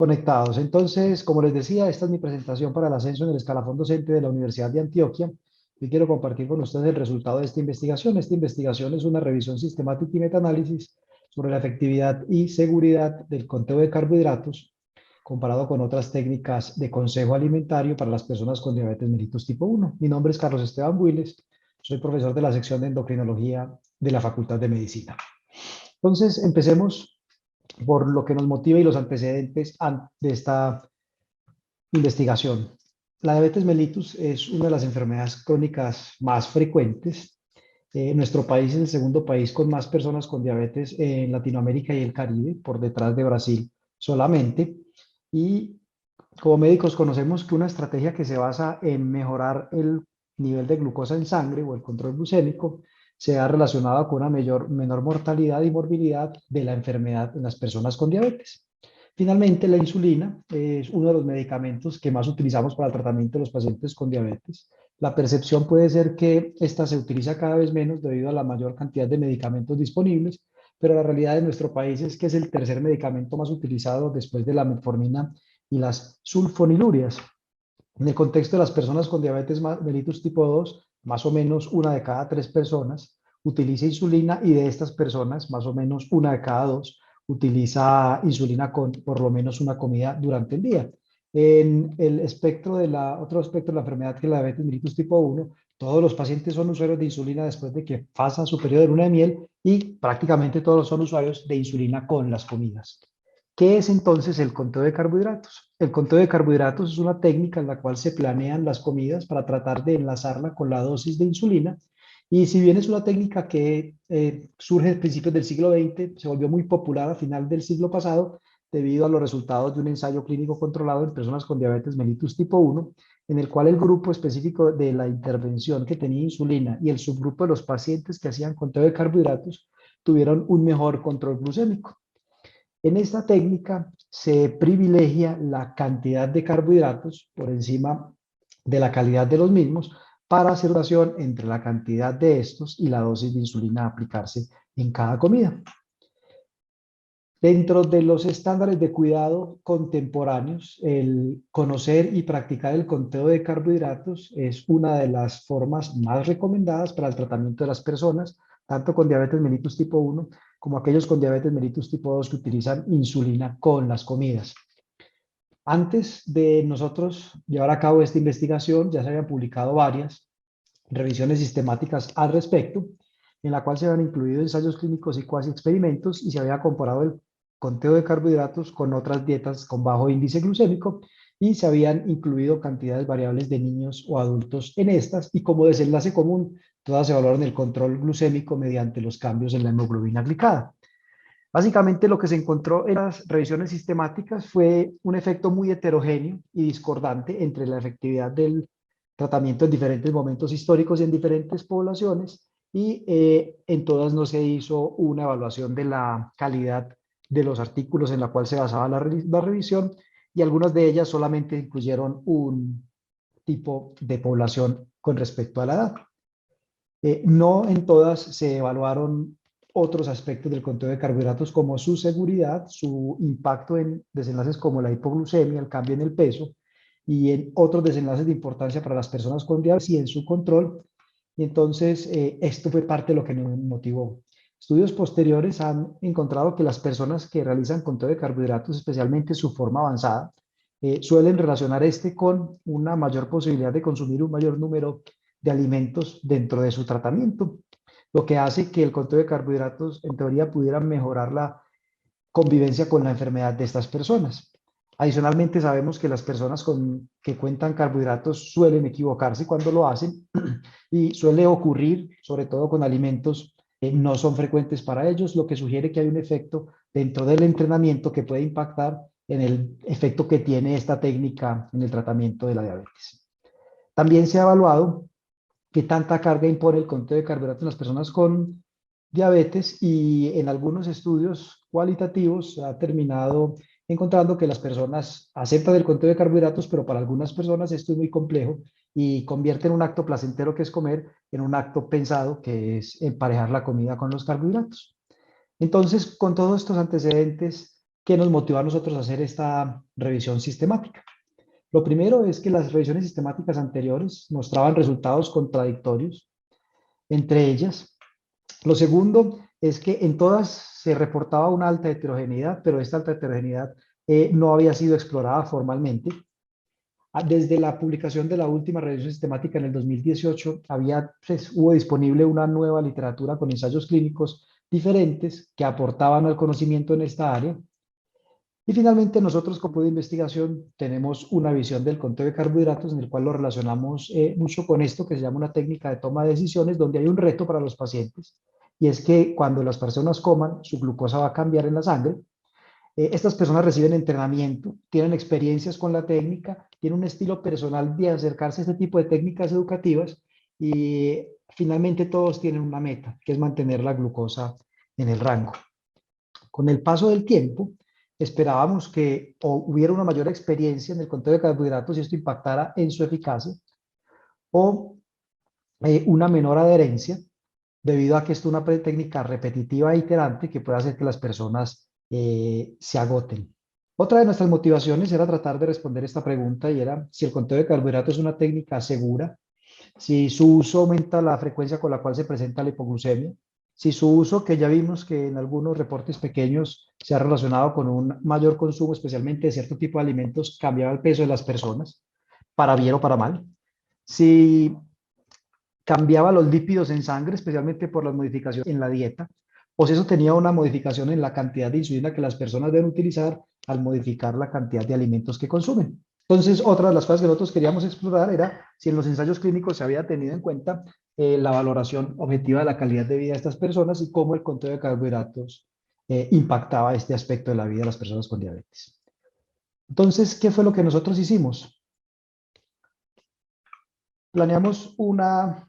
Conectados. Entonces, como les decía, esta es mi presentación para el ascenso en el escalafón docente de la Universidad de Antioquia. Y quiero compartir con ustedes el resultado de esta investigación. Esta investigación es una revisión sistemática y metaanálisis sobre la efectividad y seguridad del conteo de carbohidratos comparado con otras técnicas de consejo alimentario para las personas con diabetes mellitus tipo 1. Mi nombre es Carlos Esteban Builes, soy profesor de la sección de endocrinología de la Facultad de Medicina. Entonces, empecemos por lo que nos motiva y los antecedentes de esta investigación. La diabetes mellitus es una de las enfermedades crónicas más frecuentes. Nuestro país es el segundo país con más personas con diabetes en Latinoamérica y el Caribe, por detrás de Brasil solamente. Y como médicos conocemos que una estrategia que se basa en mejorar el nivel de glucosa en sangre o el control glucémico se ha relacionado con una menor mortalidad y morbilidad de la enfermedad en las personas con diabetes. Finalmente, la insulina es uno de los medicamentos que más utilizamos para el tratamiento de los pacientes con diabetes. La percepción puede ser que esta se utiliza cada vez menos debido a la mayor cantidad de medicamentos disponibles, pero la realidad de nuestro país es que es el tercer medicamento más utilizado después de la metformina y las sulfonilurias. En el contexto de las personas con diabetes mellitus tipo 2, más o menos una de cada 3 personas utiliza insulina y de estas personas, más o menos una de cada 2 utiliza insulina con por lo menos una comida durante el día. En el espectro de otro espectro de la enfermedad que es la diabetes mellitus tipo 1, todos los pacientes son usuarios de insulina después de que pasan su periodo de luna de miel y prácticamente todos son usuarios de insulina con las comidas. ¿Qué es entonces el conteo de carbohidratos? El conteo de carbohidratos es una técnica en la cual se planean las comidas para tratar de enlazarla con la dosis de insulina. Y si bien es una técnica que surge a principios del siglo XX, se volvió muy popular a final del siglo pasado debido a los resultados de un ensayo clínico controlado en personas con diabetes mellitus tipo 1, en el cual el grupo específico de la intervención que tenía insulina y el subgrupo de los pacientes que hacían conteo de carbohidratos tuvieron un mejor control glucémico. En esta técnica se privilegia la cantidad de carbohidratos por encima de la calidad de los mismos para hacer relación entre la cantidad de estos y la dosis de insulina a aplicarse en cada comida. Dentro de los estándares de cuidado contemporáneos, el conocer y practicar el conteo de carbohidratos es una de las formas más recomendadas para el tratamiento de las personas, tanto con diabetes mellitus tipo 1 como aquellos con diabetes mellitus tipo 2 que utilizan insulina con las comidas. Antes de nosotros llevar a cabo esta investigación, ya se habían publicado varias revisiones sistemáticas al respecto, en la cual se habían incluido ensayos clínicos y cuasi experimentos y se había comparado el conteo de carbohidratos con otras dietas con bajo índice glucémico y se habían incluido cantidades variables de niños o adultos en estas y como desenlace común, todas evaluaron el control glucémico mediante los cambios en la hemoglobina glicada. Básicamente lo que se encontró en las revisiones sistemáticas fue un efecto muy heterogéneo y discordante entre la efectividad del tratamiento en diferentes momentos históricos y en diferentes poblaciones y en todas no se hizo una evaluación de la calidad de los artículos en la cual se basaba la revisión y algunas de ellas solamente incluyeron un tipo de población con respecto a la edad. No en todas se evaluaron otros aspectos del conteo de carbohidratos como su seguridad, su impacto en desenlaces como la hipoglucemia, el cambio en el peso y en otros desenlaces de importancia para las personas con diabetes y en su control. Y entonces esto fue parte de lo que nos motivó. Estudios posteriores han encontrado que las personas que realizan conteo de carbohidratos, especialmente su forma avanzada, suelen relacionar este con una mayor posibilidad de consumir un mayor número de alimentos dentro de su tratamiento, lo que hace que el conteo de carbohidratos en teoría pudiera mejorar la convivencia con la enfermedad de estas personas. Adicionalmente, sabemos que las personas que cuentan carbohidratos suelen equivocarse cuando lo hacen y suele ocurrir, sobre todo con alimentos que no son frecuentes para ellos, lo que sugiere que hay un efecto dentro del entrenamiento que puede impactar en el efecto que tiene esta técnica en el tratamiento de la diabetes. También se ha evaluado qué tanta carga impone el conteo de carbohidratos en las personas con diabetes y en algunos estudios cualitativos se ha terminado encontrando que las personas aceptan el conteo de carbohidratos, pero para algunas personas esto es muy complejo y convierten un acto placentero que es comer en un acto pensado que es emparejar la comida con los carbohidratos. Entonces, con todos estos antecedentes, ¿Qué nos motivó a nosotros a hacer esta revisión sistemática? Lo primero es que las revisiones sistemáticas anteriores mostraban resultados contradictorios entre ellas. Lo segundo es que en todas se reportaba una alta heterogeneidad, pero esta alta heterogeneidad no había sido explorada formalmente. Desde la publicación de la última revisión sistemática en el 2018, hubo disponible una nueva literatura con ensayos clínicos diferentes que aportaban al conocimiento en esta área. Y finalmente, nosotros como de investigación tenemos una visión del conteo de carbohidratos en el cual lo relacionamos mucho con esto que se llama una técnica de toma de decisiones, donde hay un reto para los pacientes, y es que cuando las personas coman, su glucosa va a cambiar en la sangre. Estas personas reciben entrenamiento, tienen experiencias con la técnica, tienen un estilo personal de acercarse a este tipo de técnicas educativas y finalmente todos tienen una meta, que es mantener la glucosa en el rango. Con el paso del tiempo, esperábamos que hubiera una mayor experiencia en el conteo de carbohidratos y esto impactara en su eficacia, o una menor adherencia, debido a que esto es una técnica repetitiva e iterante que puede hacer que las personas se agoten. Otra de nuestras motivaciones era tratar de responder esta pregunta y era si el conteo de carbohidratos es una técnica segura, si su uso aumenta la frecuencia con la cual se presenta la hipoglucemia, si su uso, que ya vimos que en algunos reportes pequeños se ha relacionado con un mayor consumo, especialmente de cierto tipo de alimentos, cambiaba el peso de las personas, para bien o para mal, si cambiaba los lípidos en sangre, especialmente por las modificaciones en la dieta, o si eso tenía una modificación en la cantidad de insulina que las personas deben utilizar al modificar la cantidad de alimentos que consumen. Entonces, otra de las cosas que nosotros queríamos explorar era si en los ensayos clínicos se había tenido en cuenta la valoración objetiva de la calidad de vida de estas personas y cómo el conteo de carbohidratos impactaba este aspecto de la vida de las personas con diabetes. Entonces, ¿qué fue lo que nosotros hicimos? Planeamos una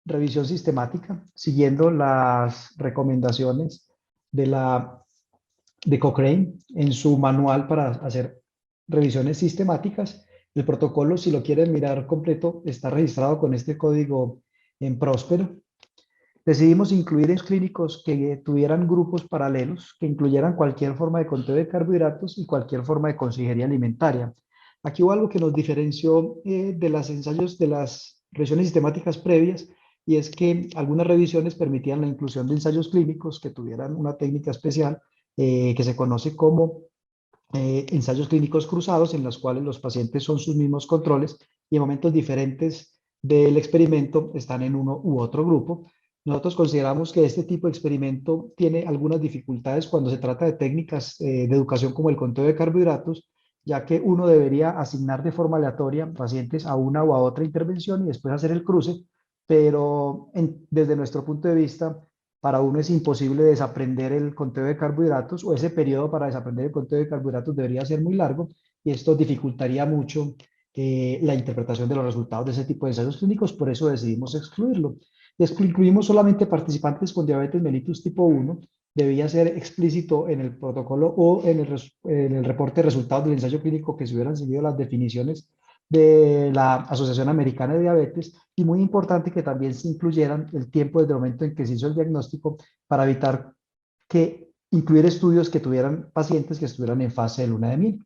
revisión sistemática siguiendo las recomendaciones de Cochrane en su manual para hacer revisiones sistemáticas. El protocolo, si lo quieren mirar completo, está registrado con este código en Próspero. Decidimos incluir en clínicos que tuvieran grupos paralelos, que incluyeran cualquier forma de conteo de carbohidratos y cualquier forma de consejería alimentaria. Aquí hubo algo que nos diferenció de los ensayos de las revisiones sistemáticas previas, y es que algunas revisiones permitían la inclusión de ensayos clínicos que tuvieran una técnica especial que se conoce como ensayos clínicos cruzados, en los cuales los pacientes son sus mismos controles y en momentos diferentes del experimento están en uno u otro grupo. Nosotros consideramos que este tipo de experimento tiene algunas dificultades cuando se trata de técnicas de educación como el conteo de carbohidratos, ya que uno debería asignar de forma aleatoria pacientes a una o a otra intervención y después hacer el cruce, pero desde nuestro punto de vista, para uno es imposible desaprender el conteo de carbohidratos, o ese periodo para desaprender el conteo de carbohidratos debería ser muy largo, y esto dificultaría mucho la interpretación de los resultados de ese tipo de ensayos clínicos. Por eso decidimos excluirlo. Incluimos solamente participantes con diabetes mellitus tipo 1, debía ser explícito en el protocolo o en el reporte de resultados del ensayo clínico que se hubieran seguido las definiciones de la Asociación Americana de Diabetes, y muy importante que también se incluyeran el tiempo desde el momento en que se hizo el diagnóstico, para evitar que incluir estudios que tuvieran pacientes que estuvieran en fase de luna de miel.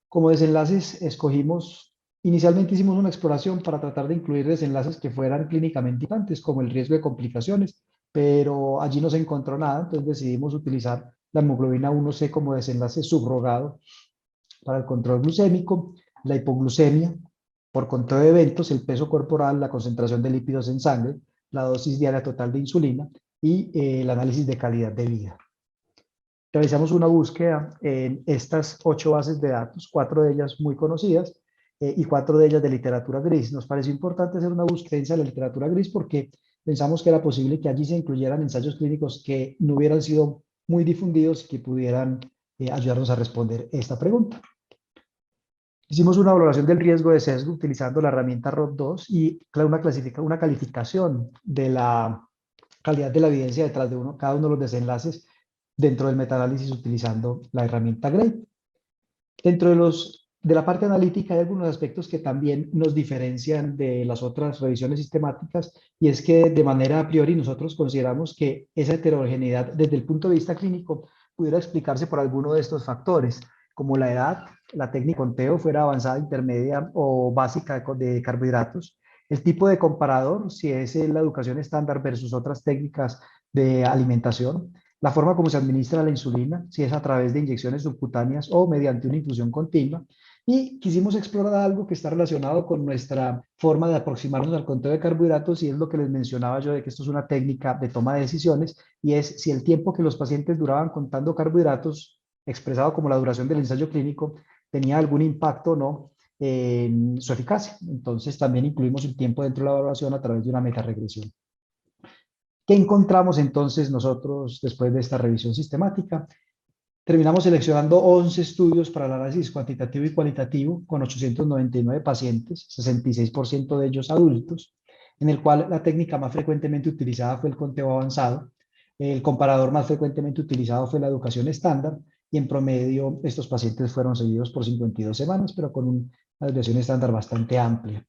Como desenlaces escogimos, inicialmente hicimos una exploración para tratar de incluir desenlaces que fueran clínicamente importantes, como el riesgo de complicaciones, pero allí no se encontró nada, entonces decidimos utilizar la hemoglobina 1C como desenlace subrogado para el control glucémico, la hipoglucemia, por conteo de eventos, el peso corporal, la concentración de lípidos en sangre, la dosis diaria total de insulina y el análisis de calidad de vida. Realizamos una búsqueda en estas 8 bases de datos, 4 de ellas muy conocidas y 4 de ellas de literatura gris. Nos pareció importante hacer una búsqueda de la literatura gris porque pensamos que era posible que allí se incluyeran ensayos clínicos que no hubieran sido muy difundidos y que pudieran ayudarnos a responder esta pregunta. Hicimos una valoración del riesgo de sesgo utilizando la herramienta ROT2 y una calificación de la calidad de la evidencia detrás de cada uno de los desenlaces dentro del metaanálisis utilizando la herramienta GRADE. Dentro de la parte analítica hay algunos aspectos que también nos diferencian de las otras revisiones sistemáticas, y es que de manera a priori nosotros consideramos que esa heterogeneidad desde el punto de vista clínico pudiera explicarse por alguno de estos factores, como la edad, la técnica de conteo fuera avanzada, intermedia o básica de carbohidratos, el tipo de comparador, si es la educación estándar versus otras técnicas de alimentación, la forma como se administra la insulina, si es a través de inyecciones subcutáneas o mediante una infusión continua, y quisimos explorar algo que está relacionado con nuestra forma de aproximarnos al conteo de carbohidratos y es lo que les mencionaba yo de que esto es una técnica de toma de decisiones y es si el tiempo que los pacientes duraban contando carbohidratos, expresado como la duración del ensayo clínico, tenía algún impacto o no en su eficacia. Entonces también incluimos el tiempo dentro de la evaluación a través de una metaregresión. ¿Qué encontramos entonces nosotros después de esta revisión sistemática? Terminamos seleccionando 11 estudios para el análisis cuantitativo y cualitativo con 899 pacientes, 66% de ellos adultos, en el cual la técnica más frecuentemente utilizada fue el conteo avanzado, el comparador más frecuentemente utilizado fue la educación estándar y en promedio estos pacientes fueron seguidos por 52 semanas, pero con una desviación estándar bastante amplia.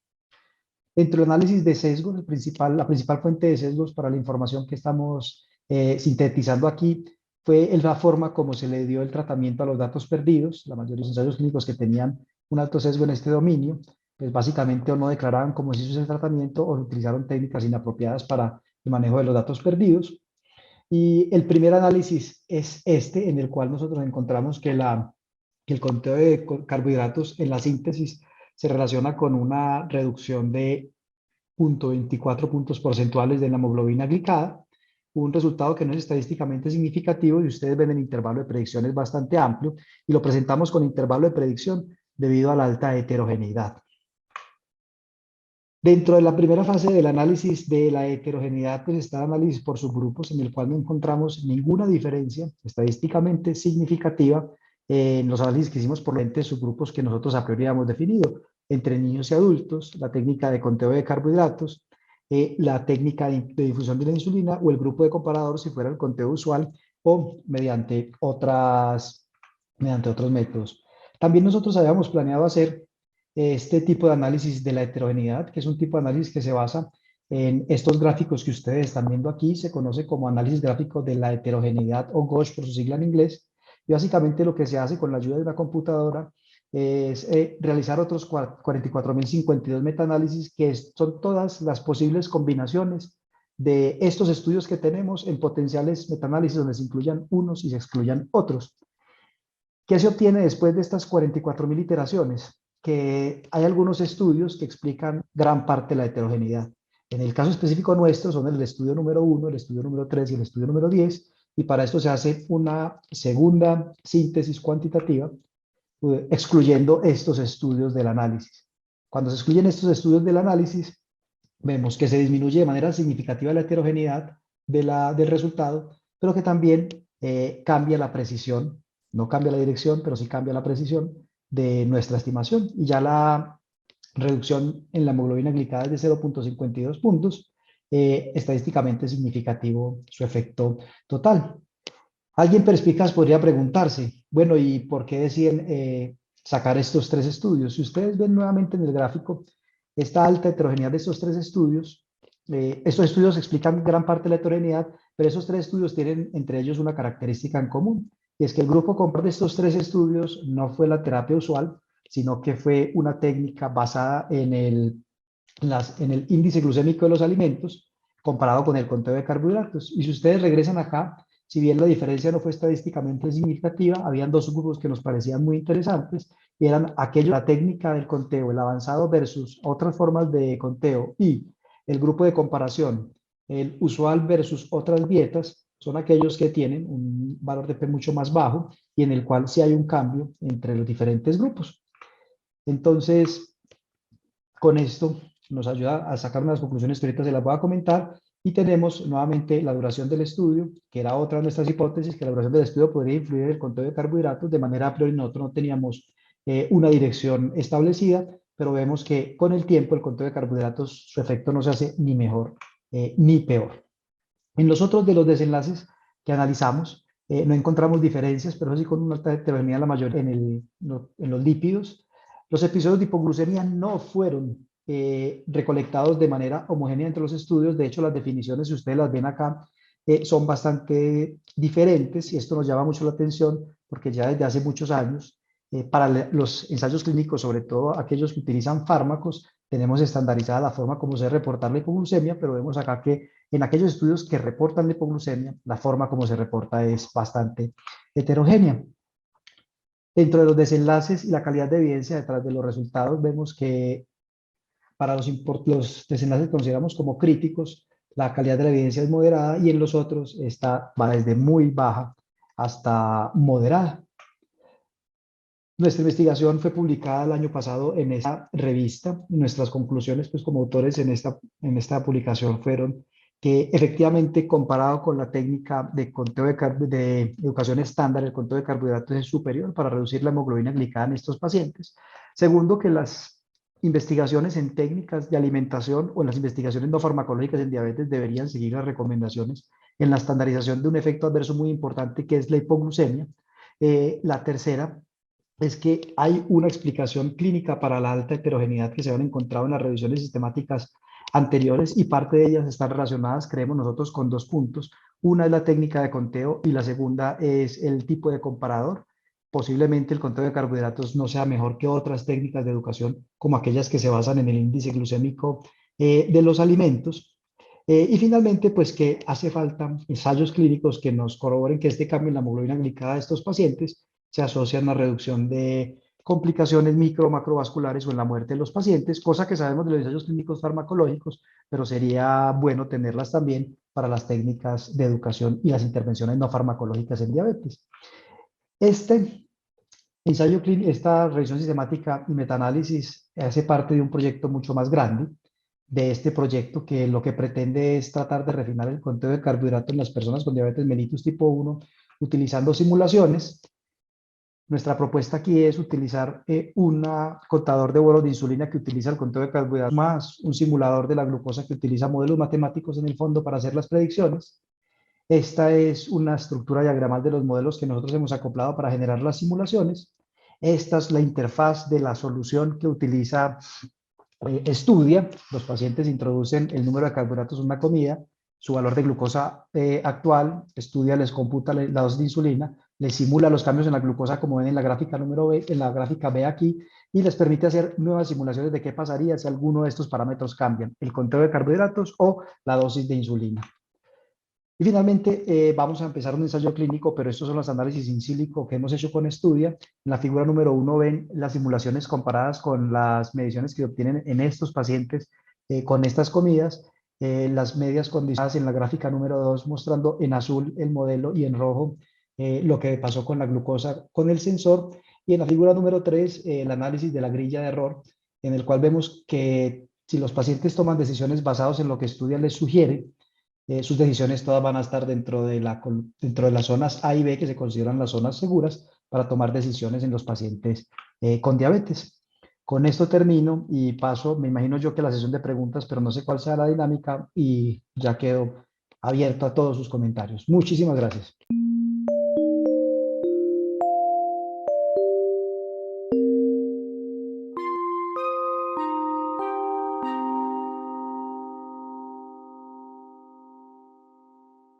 Dentro del análisis de sesgos, la principal fuente de sesgos para la información que estamos sintetizando aquí fue la forma como se le dio el tratamiento a los datos perdidos. La mayoría de los ensayos clínicos que tenían un alto sesgo en este dominio, pues básicamente o no declaraban cómo se hizo ese tratamiento o utilizaron técnicas inapropiadas para el manejo de los datos perdidos. Y el primer análisis es este, en el cual nosotros encontramos que el conteo de carbohidratos en la síntesis se relaciona con una reducción de 0,24 puntos porcentuales de la hemoglobina glicada, un resultado que no es estadísticamente significativo y ustedes ven el intervalo de predicción es bastante amplio y lo presentamos con intervalo de predicción debido a la alta heterogeneidad. Dentro de la primera fase del análisis de la heterogeneidad, pues está el análisis por subgrupos, en el cual no encontramos ninguna diferencia estadísticamente significativa en los análisis que hicimos por diferentes subgrupos que nosotros a priori habíamos definido, entre niños y adultos, la técnica de conteo de carbohidratos, la técnica de difusión de la insulina o el grupo de comparador si fuera el conteo usual o mediante otros métodos. También nosotros habíamos planeado hacer este tipo de análisis de la heterogeneidad, que es un tipo de análisis que se basa en estos gráficos que ustedes están viendo aquí, se conoce como análisis gráfico de la heterogeneidad o GOSH por su sigla en inglés, y básicamente lo que se hace con la ayuda de una computadora es realizar otros 44.052 metaanálisis, que son todas las posibles combinaciones de estos estudios que tenemos en potenciales metaanálisis donde se incluyan unos y se excluyan otros. ¿Qué se obtiene después de estas 44.000 iteraciones? Que hay algunos estudios que explican gran parte de la heterogeneidad. En el caso específico nuestro son el estudio número 1, el estudio número 3 y el estudio número 10, y para esto se hace una segunda síntesis cuantitativa, excluyendo estos estudios del análisis. Cuando se excluyen estos estudios del análisis, vemos que se disminuye de manera significativa la heterogeneidad del resultado, pero que también cambia la precisión, no cambia la dirección, pero sí cambia la precisión de nuestra estimación. Y ya la reducción en la hemoglobina glicada es de 0,52 puntos, estadísticamente significativo su efecto total. Alguien perspicaz podría preguntarse, bueno, ¿y por qué deciden sacar estos tres estudios? Si ustedes ven nuevamente en el gráfico, esta alta heterogeneidad de estos estudios explican gran parte de la heterogeneidad, pero esos tres estudios tienen entre ellos una característica en común, y es que el grupo compar de estos tres estudios no fue la terapia usual, sino que fue una técnica basada en el índice glucémico de los alimentos comparado con el conteo de carbohidratos. Y si ustedes regresan acá, si bien la diferencia no fue estadísticamente significativa, habían dos grupos que nos parecían muy interesantes y eran aquellos, la técnica del conteo, el avanzado versus otras formas de conteo y el grupo de comparación, el usual versus otras dietas, son aquellos que tienen un valor de P mucho más bajo y en el cual sí hay un cambio entre los diferentes grupos. Entonces, con esto nos ayuda a sacar unas conclusiones que ahorita se las voy a comentar y tenemos nuevamente la duración del estudio, que era otra de nuestras hipótesis, que la duración del estudio podría influir en el conteo de carbohidratos, de manera a priori nosotros no teníamos una dirección establecida, pero vemos que con el tiempo el conteo de carbohidratos, su efecto no se hace ni mejor ni peor. En los otros de los desenlaces que analizamos, no encontramos diferencias, pero sí con una alta heterogeneidad la mayoría en los lípidos. Los episodios de hipoglucemia no fueron recolectados de manera homogénea entre los estudios. De hecho, las definiciones, si ustedes las ven acá, son bastante diferentes y esto nos llama mucho la atención porque ya desde hace muchos años, para los ensayos clínicos, sobre todo aquellos que utilizan fármacos, tenemos estandarizada la forma como se reporta la hipoglucemia, pero vemos acá que en aquellos estudios que reportan la hipoglucemia, la forma como se reporta es bastante heterogénea. Dentro de los desenlaces y la calidad de evidencia detrás de los resultados, vemos que para los desenlaces que consideramos como críticos, la calidad de la evidencia es moderada y en los otros va desde muy baja hasta moderada. Nuestra investigación fue publicada el año pasado en esta revista. Nuestras conclusiones, pues como autores en esta publicación fueron que efectivamente comparado con la técnica de conteo de educación estándar, el conteo de carbohidratos es superior para reducir la hemoglobina glicada en estos pacientes. Segundo, que las investigaciones en técnicas de alimentación o las investigaciones no farmacológicas en diabetes deberían seguir las recomendaciones en la estandarización de un efecto adverso muy importante que es la hipoglucemia. La tercera es que hay una explicación clínica para la alta heterogeneidad que se han encontrado en las revisiones sistemáticas anteriores y parte de ellas están relacionadas, creemos nosotros, con dos puntos. Una es la técnica de conteo y la segunda es el tipo de comparador. Posiblemente el conteo de carbohidratos no sea mejor que otras técnicas de educación, como aquellas que se basan en el índice glucémico de los alimentos. Y finalmente, pues que hace falta ensayos clínicos que nos corroboren que este cambio en la hemoglobina glicada de estos pacientes se asocia a una reducción de complicaciones micro o macrovasculares o en la muerte de los pacientes, cosa que sabemos de los ensayos clínicos farmacológicos, pero sería bueno tenerlas también para las técnicas de educación y las intervenciones no farmacológicas en diabetes. Este ensayo clínico, esta revisión sistemática y metaanálisis hace parte de un proyecto mucho más grande, de este proyecto que lo que pretende es tratar de refinar el conteo de carbohidratos en las personas con diabetes mellitus tipo 1 utilizando simulaciones. Nuestra propuesta aquí es utilizar un contador de vuelos de insulina que utiliza el conteo de carbohidratos más un simulador de la glucosa que utiliza modelos matemáticos en el fondo para hacer las predicciones. Esta es una estructura diagramal de los modelos que nosotros hemos acoplado para generar las simulaciones. Esta es la interfaz de la solución que utiliza Estudia. Los pacientes introducen el número de carbohidratos en una comida, su valor de glucosa actual, Estudia les computa la dosis de insulina, les simula los cambios en la glucosa como ven en la gráfica número B, en la gráfica B aquí, y les permite hacer nuevas simulaciones de qué pasaría si alguno de estos parámetros cambian, el conteo de carbohidratos o la dosis de insulina. Y finalmente vamos a empezar un ensayo clínico, pero estos son los análisis in silico que hemos hecho con Estudia. En la figura número 1 ven las simulaciones comparadas con las mediciones que obtienen en estos pacientes con estas comidas. Las medias condicionadas en la gráfica número 2 mostrando en azul el modelo y en rojo lo que pasó con la glucosa con el sensor. Y en la figura número 3 el análisis de la grilla de error, en el cual vemos que si los pacientes toman decisiones basadas en lo que Estudia les sugiere, sus decisiones todas van a estar dentro de las zonas A y B, que se consideran las zonas seguras para tomar decisiones en los pacientes con diabetes. Con esto termino y paso, me imagino yo que la sesión de preguntas, pero no sé cuál sea la dinámica y ya quedo abierto a todos sus comentarios. Muchísimas gracias.